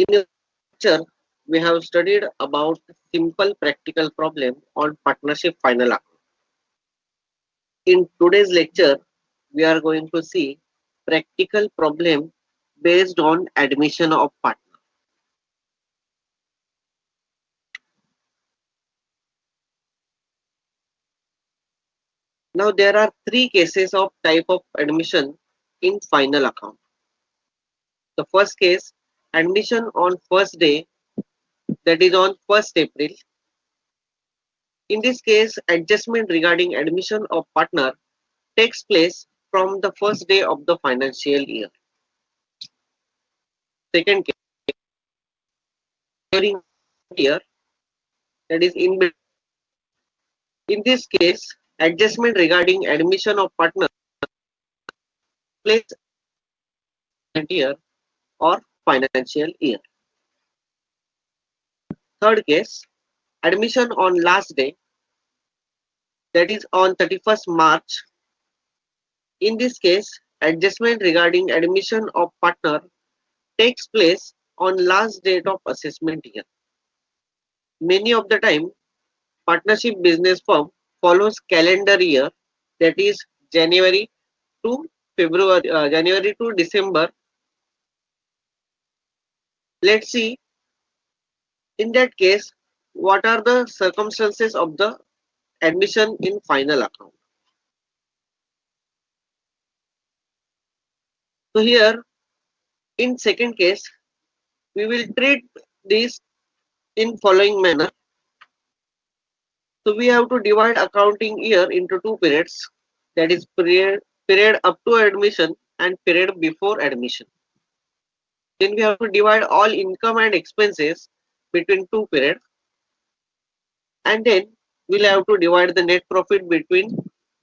In this lecture, we have studied about simple practical problem on partnership final account. In today's lecture, we are going to see practical problem based on admission of partner. Now there are three cases of type of admission in final account. The first case, admission on first day, that is on 1st April. In this case, adjustment regarding admission of partner takes place from the first day of the financial year. Second case, during year, that is in this case, adjustment regarding admission of partner place year or financial year. Third case, admission on last day, that is on 31st March. In this case, adjustment regarding admission of partner takes place on last date of assessment year. Many of the time, partnership business firm follows calendar year, that is January to January to December. Let's see in that case what are the circumstances of the admission in final account. So here in second case we will treat this in following manner. So we have to divide accounting year into two periods, that is period up to admission and period before admission. Then we have to divide all income and expenses between two periods, and then we'll have to divide the net profit between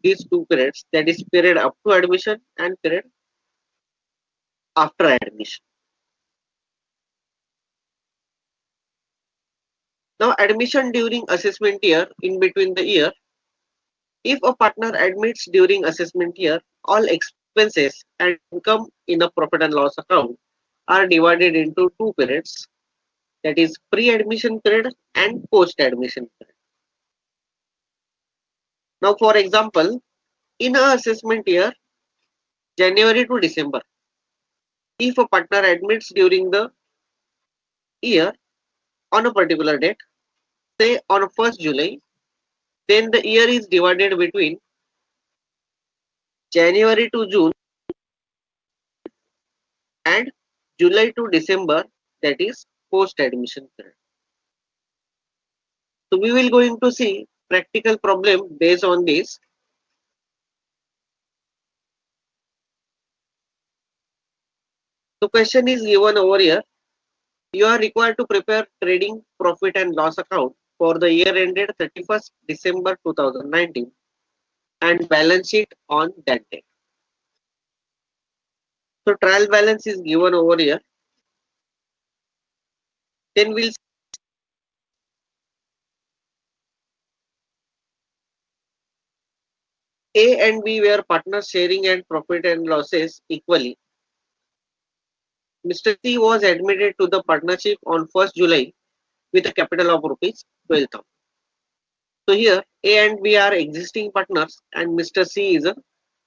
these two periods, that is period up to admission and period after admission. Now admission during assessment year, in between the year, if a partner admits during assessment year, all expenses and income in a profit and loss account are divided into two periods, that is pre-admission period and post-admission period. Now for example, in a assessment year, January to December, if a partner admits during the year on a particular date, say on 1st July, then the year is divided between January to June and July to December, that is post admission period. So we will going to see practical problem based on this. So question is given over here. You are required to prepare trading profit and loss account for the year ended 31st December 2019 and balance sheet on that date. So trial balance is given over here. Then we'll A and B were partners sharing and profit and losses equally. Mr. C was admitted to the partnership on 1st July with a capital of rupees 12,000. So here A and B are existing partners and Mr. C is a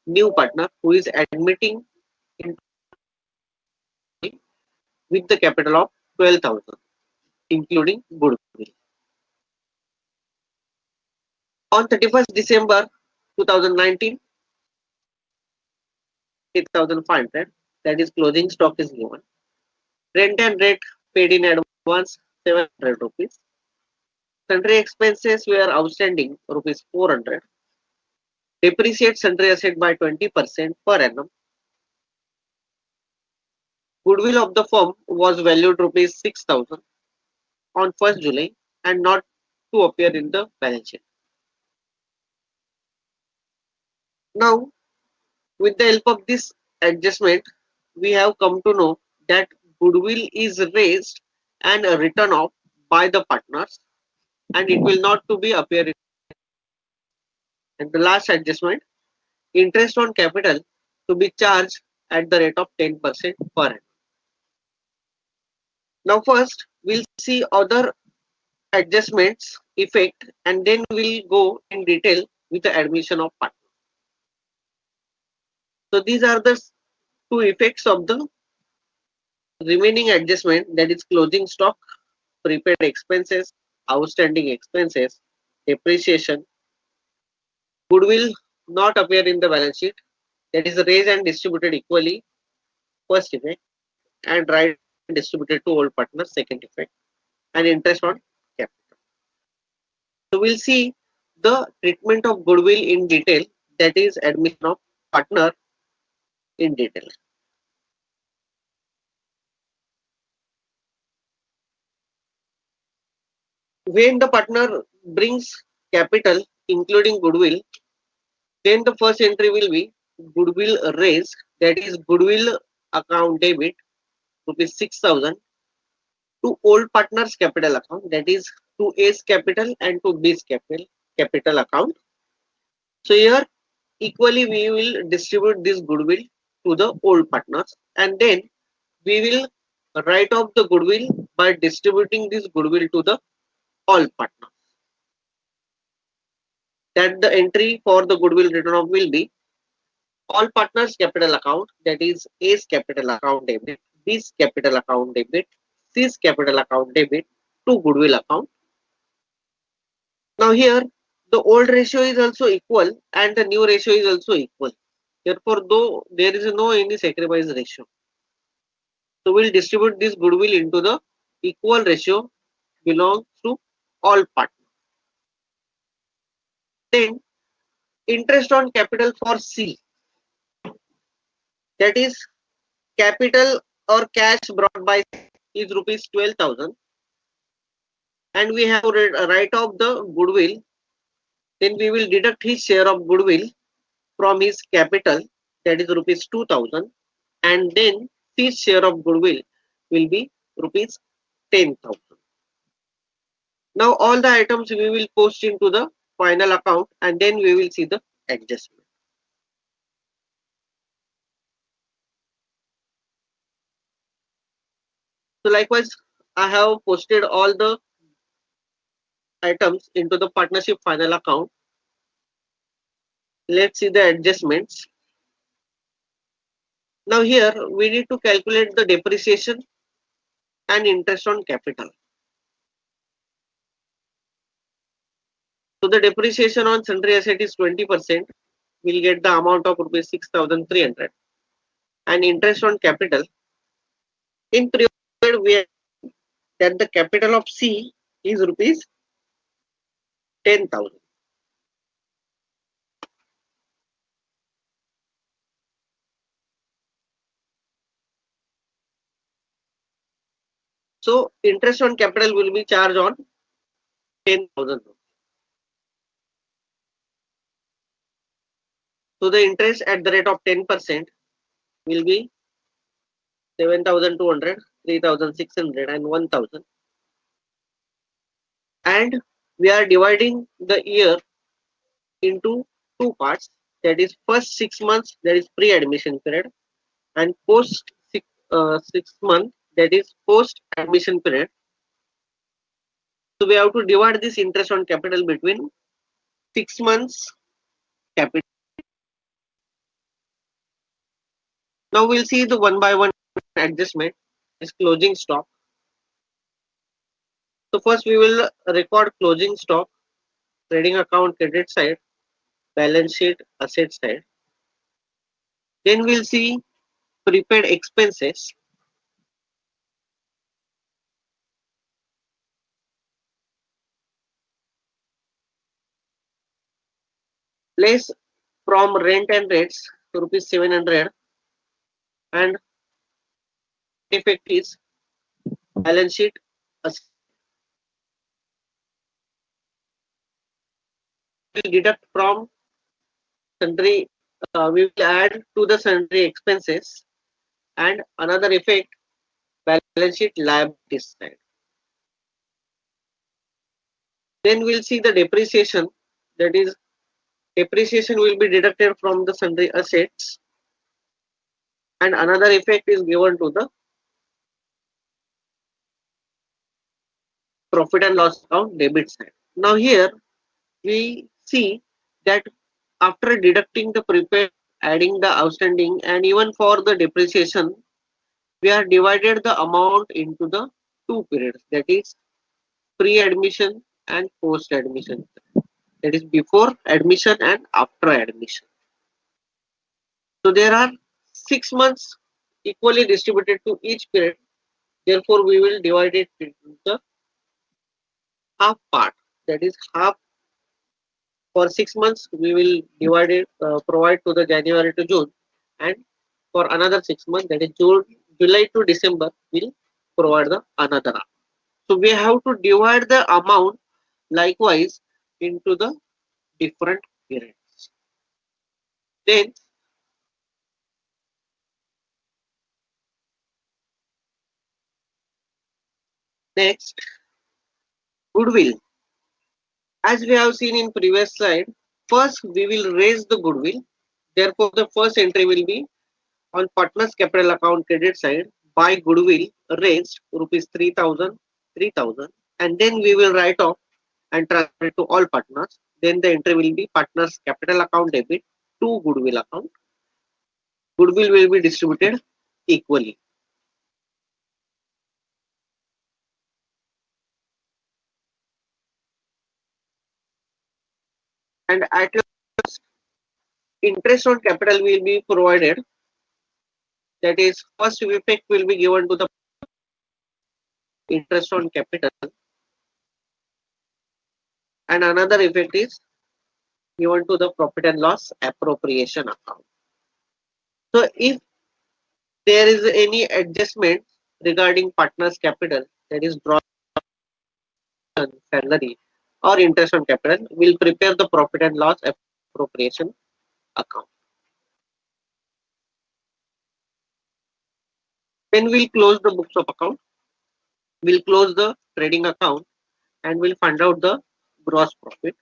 new partner who is admitting with the capital of 12,000 including goodwill. On 31st December 2019, 8,500, that is closing stock is given. Rent and rate paid in advance 700 rupees. Sundry expenses were outstanding rupees 400. Depreciate sundry asset by 20% per annum. Goodwill of the firm was valued rupees 6,000 on 1st July and not to appear in the balance sheet. Now, with the help of this adjustment, we have come to know that goodwill is raised and written off by the partners and it will not to be appear in. And the last adjustment, interest on capital to be charged at the rate of 10% per annum. Now first we'll see other adjustments effect and then we'll go in detail with the admission of partner. So these are the two effects of the remaining adjustment, that is closing stock, prepaid expenses, outstanding expenses, depreciation. Goodwill not appear in the balance sheet, that is raised and distributed equally, first effect, and right and distributed to old partner, second effect, and interest on capital. So we'll see the treatment of goodwill in detail, that is admission of partner in detail. When the partner brings capital including goodwill, then the first entry will be goodwill raised, that is goodwill account debit rupees 6,000 to old partners capital account, that is to A's capital and to B's capital account. So here equally we will distribute this goodwill to the old partners and then we will write off the goodwill by distributing this goodwill to the all partners. That the entry for the goodwill written off will be all partners capital account, that is A's capital account debit, B's capital account debit, C's capital account debit to goodwill account. Now here the old ratio is also equal and the new ratio is also equal. Therefore, though there is no any sacrifice ratio. So we'll distribute this goodwill into the equal ratio belongs to all partners. Then interest on capital for C, that is capital or cash brought by is rupees 12,000 and we have to write off the goodwill, then we will deduct his share of goodwill from his capital, that is rupees 2,000 and then his share of goodwill will be rupees 10,000. Now all the items we will post into the final account and then we will see the adjustment. So likewise, I have posted all the items into the partnership final account. Let's see the adjustments. Now here we need to calculate the depreciation and interest on capital. So the depreciation on sundry asset is 20%. We'll get the amount of rupees 6,300 and interest on capital. In period we have that the capital of C is rupees 10,000. So interest on capital will be charged on 10,000. So the interest at the rate of 10% will be 7,200, 3,600 and 1,000. And we are dividing the year into two parts. That is first 6 months, that is pre-admission period, and post 6 month, that is post-admission period. So we have to divide this interest on capital between 6 months capital. Now we'll see the one by one adjustment is closing stock. So first we will record closing stock, trading account credit side, balance sheet asset side. Then we'll see prepaid expenses, less from rent and rates rupees 700 and effect is balance sheet asset. We'll deduct from sundry, we will add to the sundry expenses and another effect balance sheet liabilities side. Then we'll see the depreciation, that is depreciation will be deducted from the sundry assets and another effect is given to the profit and loss account debit side. Now here we see that after deducting the prepaid, adding the outstanding, and even for the depreciation, we are divided the amount into the two periods, that is pre-admission and post-admission. That is before admission and after admission. So there are 6 months equally distributed to each period. Therefore, we will divide it into the half part. That is half for 6 months. We will divide it, provide to the January to June, and for another 6 months, that is June, July to December, we'll provide the another half. So we have to divide the amount likewise into the different periods. Then next, goodwill. As we have seen in previous slide, first we will raise the goodwill. Therefore, the first entry will be on partners capital account credit side, buy goodwill raised rupees 3,000, 3,000, and then we will write off and transfer it to all partners. Then the entry will be partners capital account debit to goodwill account. Goodwill will be distributed equally. And at last, interest on capital will be provided. That is, first effect will be given to the interest on capital, and another effect is given to the profit and loss appropriation account. So if there is any adjustment regarding partners capital, that is drawn salary or interest on capital, will prepare the profit and loss appropriation account. Then we'll close the books of account, we'll close the trading account, and we'll find out the gross profit.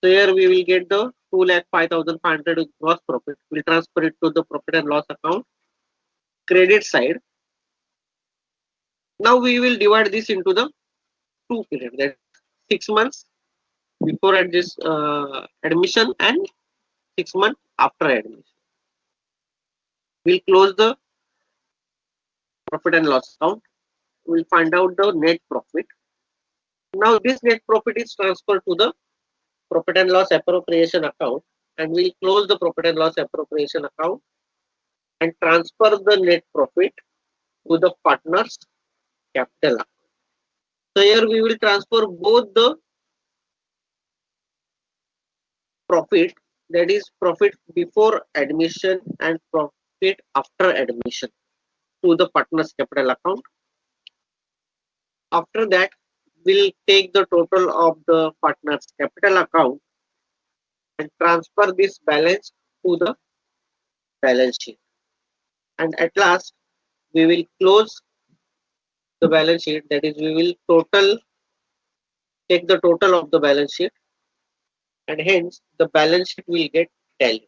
So here we will get the 2,05,500 gross profit. We'll transfer it to the profit and loss account credit side. Now we will divide this into the two periods, that 6 months before admission and 6 months after admission. We'll close the profit and loss account. We'll find out the net profit. Now this net profit is transferred to the profit and loss appropriation account, and we'll close the profit and loss appropriation account and transfer the net profit to the partners capital account. So here we will transfer both the profit, that is profit before admission and profit after admission, to the partners capital account. After that, we'll take the total of the partners capital account and transfer this balance to the balance sheet. And at last, we will close the balance sheet. That is, we will take the total of the balance sheet, and hence the balance sheet will get tallied.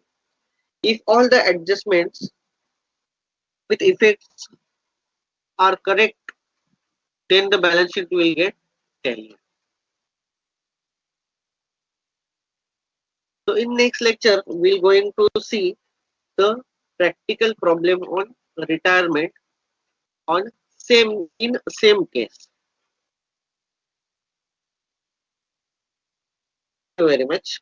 If all the adjustments with effects are correct, then the balance sheet will get tallied. So in next lecture, we're going to see the practical problem on retirement on same case. Thank you very much.